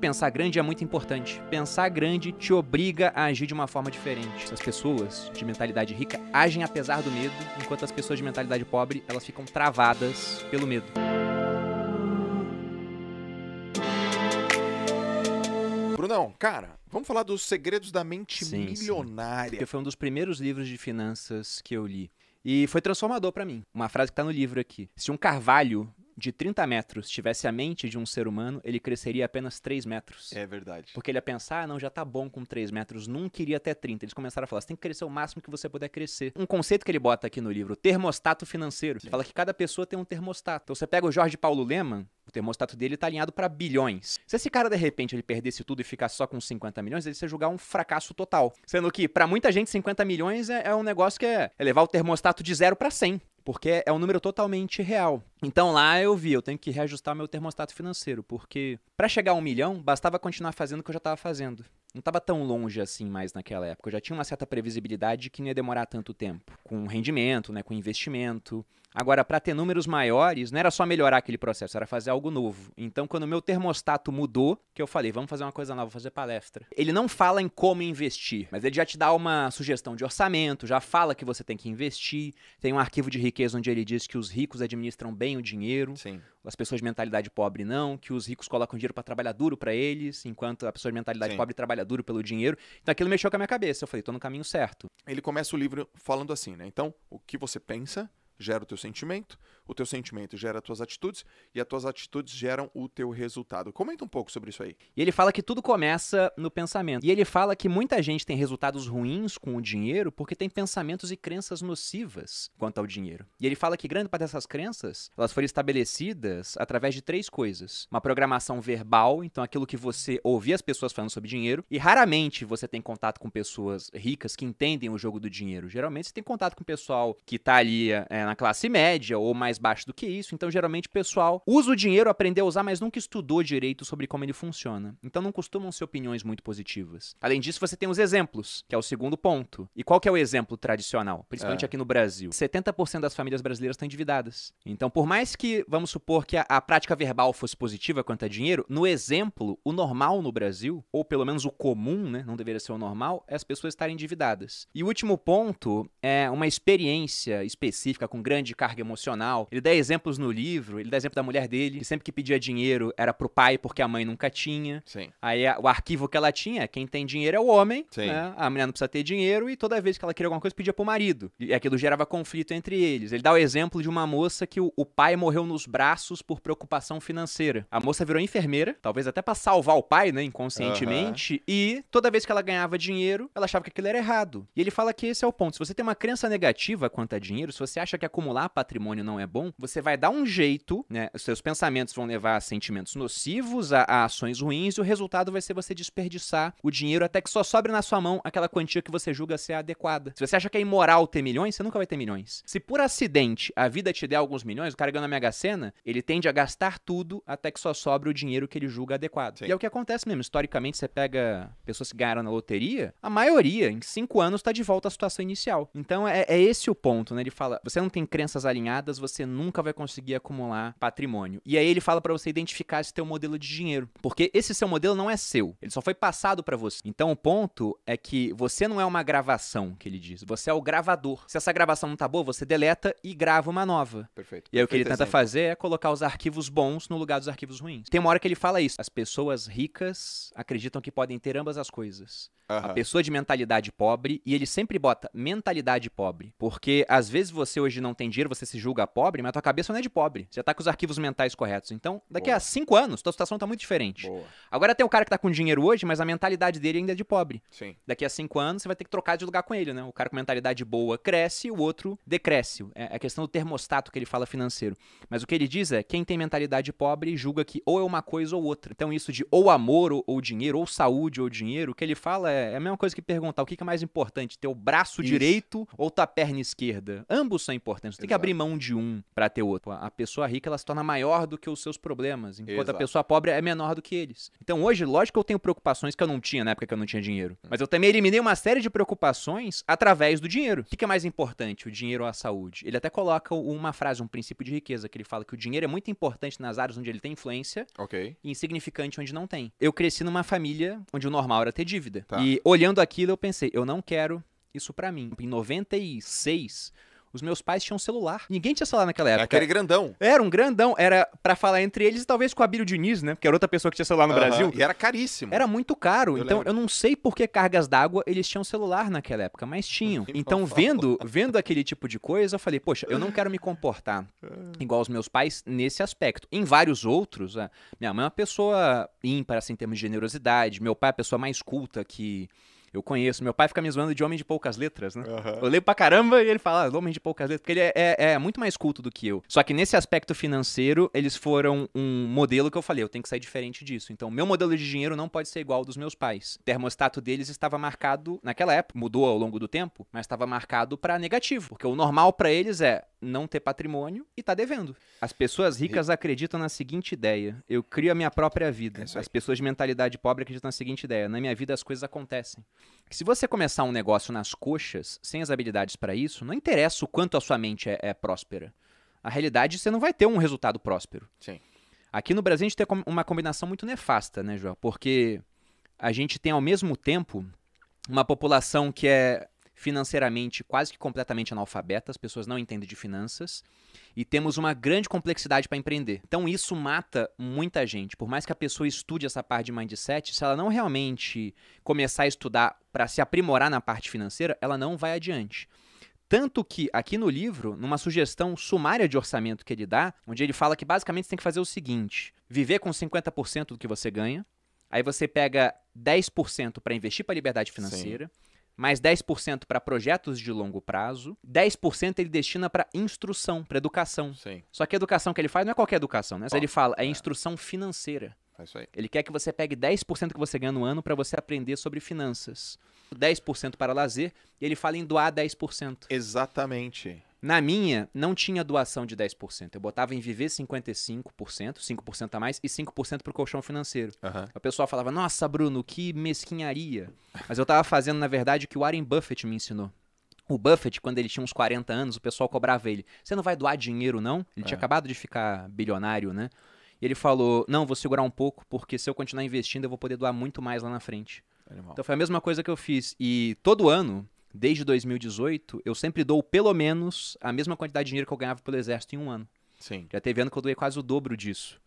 Pensar grande é muito importante. Pensar grande te obriga a agir de uma forma diferente. As pessoas de mentalidade rica agem apesar do medo, enquanto as pessoas de mentalidade pobre, elas ficam travadas pelo medo. Brunão, cara, vamos falar dos segredos da mente milionária. Porque foi um dos primeiros livros de finanças que eu li. E foi transformador pra mim. Uma frase que tá no livro aqui. Se um carvalho de 30 metros tivesse a mente de um ser humano, ele cresceria apenas 3 metros. É verdade. Porque ele ia pensar, não, já tá bom com 3 metros, nunca iria até 30. Eles começaram a falar, você tem que crescer o máximo que você puder crescer. Um conceito que ele bota aqui no livro, termostato financeiro. Ele fala que cada pessoa tem um termostato. Então você pega o Jorge Paulo Lemann, o termostato dele tá alinhado pra bilhões. Se esse cara, de repente, ele perdesse tudo e ficasse só com 50 milhões, ele ia julgar um fracasso total. Sendo que, pra muita gente, 50 milhões é um negócio que é levar o termostato de 0 pra 100. Porque é um número totalmente real. Então lá eu tenho que reajustar meu termostato financeiro, porque para chegar a 1 milhão, bastava continuar fazendo o que eu já estava fazendo. Não estava tão longe assim mais naquela época. Eu já tinha uma certa previsibilidade de que não ia demorar tanto tempo. Com rendimento, né, com investimento. Agora, para ter números maiores, não era só melhorar aquele processo, era fazer algo novo. Então, quando o meu termostato mudou, que eu falei, vamos fazer uma coisa nova, vou fazer palestra. Ele não fala em como investir, mas ele já te dá uma sugestão de orçamento, já fala que você tem que investir. Tem um arquivo de riqueza onde ele diz que os ricos administram bem o dinheiro. Sim. As pessoas de mentalidade pobre não, que os ricos colocam dinheiro para trabalhar duro para eles, enquanto a pessoa de mentalidade pobre trabalha duro pelo dinheiro. Então aquilo mexeu com a minha cabeça. Eu falei, tô no caminho certo. Ele começa o livro falando assim, né? Então, o que você pensa gera o teu sentimento gera as tuas atitudes, e as tuas atitudes geram o teu resultado. Comenta um pouco sobre isso aí. E ele fala que tudo começa no pensamento. E ele fala que muita gente tem resultados ruins com o dinheiro porque tem pensamentos e crenças nocivas quanto ao dinheiro. E ele fala que grande parte dessas crenças, elas foram estabelecidas através de 3 coisas. Uma programação verbal, então aquilo que você ouvia as pessoas falando sobre dinheiro, e raramente você tem contato com pessoas ricas que entendem o jogo do dinheiro. Geralmente você tem contato com o pessoal que tá ali na classe média ou mais baixo do que isso. Então, geralmente, o pessoal usa o dinheiro, aprendeu a usar, mas nunca estudou direito sobre como ele funciona. Então, não costumam ser opiniões muito positivas. Além disso, você tem os exemplos, que é o segundo ponto. E qual que é o exemplo tradicional? Principalmente aqui no Brasil. 70% das famílias brasileiras estão endividadas. Então, por mais que, vamos supor que a prática verbal fosse positiva quanto a dinheiro, no exemplo, o normal no Brasil, ou pelo menos o comum, né, não deveria ser o normal, é as pessoas estarem endividadas. E o último ponto é uma experiência específica com grande carga emocional. Ele dá exemplos no livro, ele dá exemplo da mulher dele, que sempre que pedia dinheiro era pro pai porque a mãe nunca tinha. Sim. Aí o arquivo que ela tinha, quem tem dinheiro é o homem, Sim. Né? A mulher não precisa ter dinheiro e toda vez que ela queria alguma coisa pedia pro marido. E aquilo gerava conflito entre eles. Ele dá o exemplo de uma moça que o pai morreu nos braços por preocupação financeira. A moça virou enfermeira, talvez até pra salvar o pai, né, inconscientemente, e toda vez que ela ganhava dinheiro, ela achava que aquilo era errado. E ele fala que esse é o ponto. Se você tem uma crença negativa quanto a dinheiro, se você acha que acumular patrimônio não é bom, você vai dar um jeito, né? Os seus pensamentos vão levar a sentimentos nocivos, a ações ruins, e o resultado vai ser você desperdiçar o dinheiro até que só sobre na sua mão aquela quantia que você julga ser adequada. Se você acha que é imoral ter milhões, você nunca vai ter milhões. Se por acidente a vida te der alguns milhões, o cara ganha na Mega Sena, ele tende a gastar tudo até que só sobre o dinheiro que ele julga adequado. Sim. E é o que acontece mesmo. Historicamente, você pega pessoas que ganharam na loteria, a maioria, em 5 anos, está de volta à situação inicial. Então, é esse o ponto, né? Ele fala, você não tem crenças alinhadas, você nunca vai conseguir acumular patrimônio. E aí ele fala pra você identificar esse teu modelo de dinheiro. Porque esse seu modelo não é seu. Ele só foi passado pra você. Então o ponto é que você não é uma gravação, que ele diz. Você é o gravador. Se essa gravação não tá boa, você deleta e grava uma nova. Perfeito. E aí o que ele tenta fazer é colocar os arquivos bons no lugar dos arquivos ruins. Tem uma hora que ele fala isso. As pessoas ricas acreditam que podem ter ambas as coisas. A pessoa de mentalidade pobre, e ele sempre bota mentalidade pobre. Porque às vezes você hoje não tem dinheiro, você se julga pobre, mas a tua cabeça não é de pobre. Você tá com os arquivos mentais corretos. Então, daqui a 5 anos, tua situação tá muito diferente. Boa. Agora tem o cara que tá com dinheiro hoje, mas a mentalidade dele ainda é de pobre. Sim. Daqui a 5 anos, você vai ter que trocar de lugar com ele, né? O cara com mentalidade boa cresce, o outro decresce. É a questão do termostato que ele fala financeiro. Mas o que ele diz é, quem tem mentalidade pobre julga que ou é uma coisa ou outra. Então isso de ou amor ou dinheiro, ou saúde ou dinheiro, o que ele fala é é a mesma coisa que perguntar o que é mais importante, ter o braço direito ou tua perna esquerda. Ambos são importantes. Você tem que abrir mão de um pra ter outro. A pessoa rica, ela se torna maior do que os seus problemas, enquanto a pessoa pobre é menor do que eles. Então hoje, lógico que eu tenho preocupações que eu não tinha na época que eu não tinha dinheiro. Mas eu também eliminei uma série de preocupações através do dinheiro. O que é mais importante, o dinheiro ou a saúde? Ele até coloca uma frase, um princípio de riqueza, que ele fala que o dinheiro é muito importante nas áreas onde ele tem influência e insignificante onde não tem. Eu cresci numa família onde o normal era ter dívida. E olhando aquilo, eu pensei, eu não quero isso pra mim. Em 96... os meus pais tinham celular. Ninguém tinha celular naquela época. Aquele grandão. Era um grandão. Era pra falar entre eles, talvez com a Abílio Diniz, né? Porque era outra pessoa que tinha celular no Brasil. E era caríssimo. Era muito caro. Então, eu não sei por que cargas d'água eles tinham celular naquela época, mas tinham. Então, vendo aquele tipo de coisa, eu falei, poxa, eu não quero me comportar igual os meus pais nesse aspecto. Em vários outros, minha mãe é uma pessoa ímpar, assim, em termos de generosidade. Meu pai é a pessoa mais culta que eu conheço. Meu pai fica me zoando de homem de poucas letras, né? Eu leio pra caramba e ele fala, homem de poucas letras, porque ele é muito mais culto do que eu. Só que nesse aspecto financeiro, eles foram um modelo que eu falei, eu tenho que sair diferente disso. Então, meu modelo de dinheiro não pode ser igual ao dos meus pais. O termostato deles estava marcado, naquela época, mudou ao longo do tempo, mas estava marcado pra negativo. Porque o normal pra eles é não ter patrimônio e tá devendo. As pessoas ricas acreditam na seguinte ideia, eu crio a minha própria vida. As pessoas de mentalidade pobre acreditam na seguinte ideia, na minha vida as coisas acontecem. Se você começar um negócio nas coxas, sem as habilidades para isso, não interessa o quanto a sua mente é próspera. A realidade, você não vai ter um resultado próspero. Sim. Aqui no Brasil, a gente tem uma combinação muito nefasta, né, João? Porque a gente tem, ao mesmo tempo, uma população que é financeiramente quase que completamente analfabeta, as pessoas não entendem de finanças, e temos uma grande complexidade para empreender. Então isso mata muita gente. Por mais que a pessoa estude essa parte de mindset, se ela não realmente começar a estudar para se aprimorar na parte financeira, ela não vai adiante. Tanto que aqui no livro, numa sugestão sumária de orçamento que ele dá, onde ele fala que basicamente você tem que fazer o seguinte, viver com 50% do que você ganha, aí você pega 10% para investir para a liberdade financeira, mais 10% para projetos de longo prazo, 10% ele destina para instrução, para educação. Sim. Só que a educação que ele faz não é qualquer educação, né? Ele fala, é instrução financeira. É isso aí. Ele quer que você pegue 10% que você ganha no ano para você aprender sobre finanças. 10% para lazer, e ele fala em doar 10%. Exatamente. Na minha, não tinha doação de 10%. Eu botava em viver 55%, 5% a mais e 5% pro colchão financeiro. O pessoal falava, nossa, Bruno, que mesquinharia. Mas eu tava fazendo, na verdade, o que o Warren Buffett me ensinou. O Buffett, quando ele tinha uns 40 anos, o pessoal cobrava ele. Você não vai doar dinheiro, não? Ele tinha acabado de ficar bilionário, né? E ele falou, não, vou segurar um pouco, porque se eu continuar investindo, eu vou poder doar muito mais lá na frente. Animal. Então foi a mesma coisa que eu fiz. E todo ano, desde 2018, eu sempre dou pelo menos a mesma quantidade de dinheiro que eu ganhava pelo exército em um ano. Sim. Já teve ano que eu doei quase o dobro disso.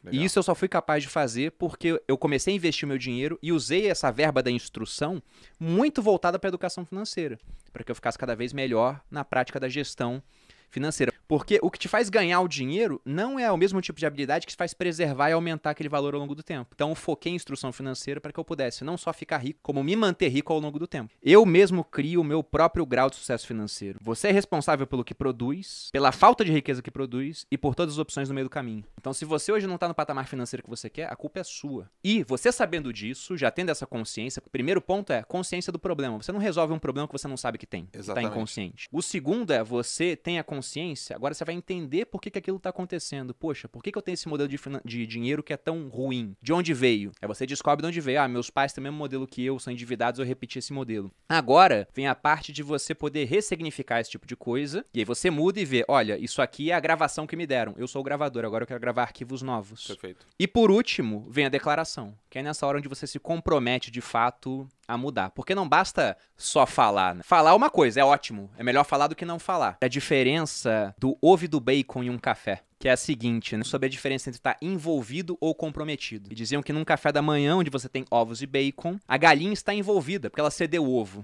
Legal. E isso eu só fui capaz de fazer porque eu comecei a investir o meu dinheiro e usei essa verba da instrução muito voltada para a educação financeira, para que eu ficasse cada vez melhor na prática da gestão financeira. Porque o que te faz ganhar o dinheiro não é o mesmo tipo de habilidade que te faz preservar e aumentar aquele valor ao longo do tempo. Então eu foquei em instrução financeira para que eu pudesse não só ficar rico, como me manter rico ao longo do tempo. Eu mesmo crio o meu próprio grau de sucesso financeiro. Você é responsável pelo que produz, pela falta de riqueza que produz e por todas as opções no meio do caminho. Então se você hoje não está no patamar financeiro que você quer, a culpa é sua. E você sabendo disso, já tendo essa consciência, o primeiro ponto é consciência do problema. Você não resolve um problema que você não sabe que tem. Você está inconsciente. O segundo é você tem a consciência, agora você vai entender por que aquilo está acontecendo. Poxa, por que eu tenho esse modelo de dinheiro que é tão ruim? De onde veio? Aí você descobre de onde veio. Ah, meus pais têm o mesmo modelo que eu, são endividados, eu repeti esse modelo. Agora vem a parte de você poder ressignificar esse tipo de coisa, e aí você muda e vê, olha, isso aqui é a gravação que me deram. Eu sou o gravador, agora eu quero gravar arquivos novos. Perfeito. E por último, vem a declaração, que é nessa hora onde você se compromete de fato a mudar. Porque não basta só falar, né? Falar é uma coisa, é ótimo. É melhor falar do que não falar. A diferença do ovo e do bacon em um café, que é a seguinte, né? Sobre a diferença entre estar envolvido ou comprometido. E diziam que num café da manhã, onde você tem ovos e bacon, a galinha está envolvida, porque ela cedeu o ovo.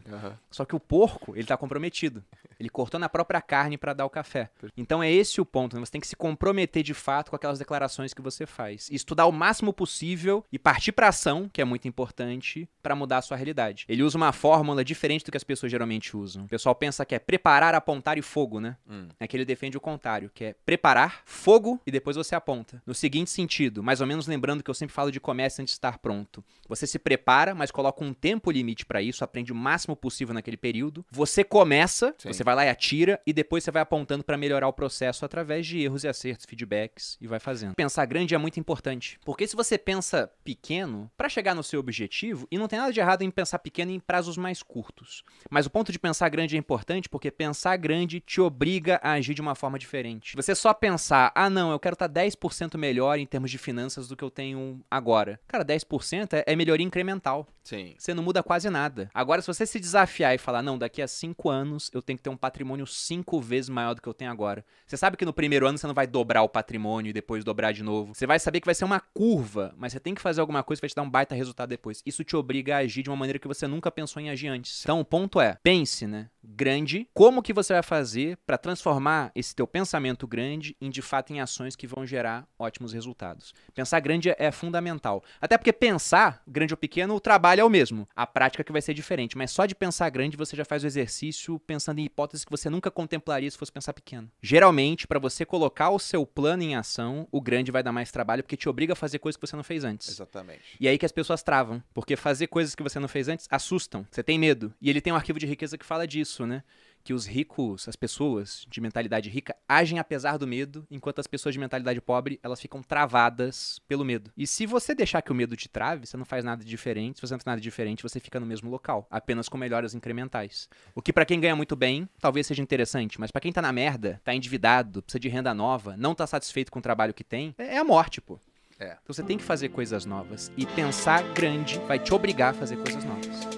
Só que o porco, ele está comprometido. Ele cortou na própria carne para dar o café. Então é esse o ponto, né? Você tem que se comprometer de fato com aquelas declarações que você faz. E estudar o máximo possível e partir para ação, que é muito importante, para mudar a sua realidade. Ele usa uma fórmula diferente do que as pessoas geralmente usam. O pessoal pensa que é preparar, apontar e fogo, né? É que ele defende o contrário, que é preparar, fogo e depois você aponta. No seguinte sentido, mais ou menos lembrando que eu sempre falo de comércio antes de estar pronto. Você se prepara, mas coloca um tempo limite pra isso, aprende o máximo possível naquele período. Você começa, Sim. você vai lá e atira, e depois você vai apontando pra melhorar o processo através de erros e acertos, feedbacks, e vai fazendo. Pensar grande é muito importante, porque se você pensa pequeno, pra chegar no seu objetivo, e não tem nada de errado em pensar pequeno em prazos mais curtos, mas o ponto de pensar grande é importante porque pensar grande te obriga a agir de uma forma diferente. Você só pensar, ah não, eu quero estar 10% melhor em termos de finanças do que eu tenho agora. Cara, 10% é melhoria incremental. Sim. Você não muda quase nada. Agora, se você se desafiar e falar, não, daqui a 5 anos eu tenho que ter um patrimônio 5 vezes maior do que eu tenho agora. Você sabe que no primeiro ano você não vai dobrar o patrimônio e depois dobrar de novo. Você vai saber que vai ser uma curva, mas você tem que fazer alguma coisa que vai te dar um baita resultado depois. Isso te obriga a agir de uma maneira que você nunca pensou em agir antes. Então, o ponto é, pense, né? Grande. Como que você vai fazer para transformar esse teu pensamento grande de fato em ações que vão gerar ótimos resultados? Pensar grande é fundamental. Até porque pensar, grande ou pequeno, o trabalho é o mesmo. A prática que vai ser diferente. Mas só de pensar grande você já faz o exercício pensando em hipóteses que você nunca contemplaria se fosse pensar pequeno. Geralmente, para você colocar o seu plano em ação, o grande vai dar mais trabalho porque te obriga a fazer coisas que você não fez antes. Exatamente. E aí que as pessoas travam. Porque fazer coisas que você não fez antes assustam. Você tem medo. E ele tem um arquivo de riqueza que fala disso, né? Que os ricos, as pessoas de mentalidade rica, agem apesar do medo, enquanto as pessoas de mentalidade pobre, elas ficam travadas pelo medo. E se você deixar que o medo te trave, você não faz nada diferente. Se você não faz nada diferente, você fica no mesmo local, apenas com melhoras incrementais. O que pra quem ganha muito bem, talvez seja interessante, mas pra quem tá na merda, tá endividado, precisa de renda nova, não tá satisfeito com o trabalho que tem, é a morte, pô. É. Então você tem que fazer coisas novas. E pensar grande vai te obrigar a fazer coisas novas.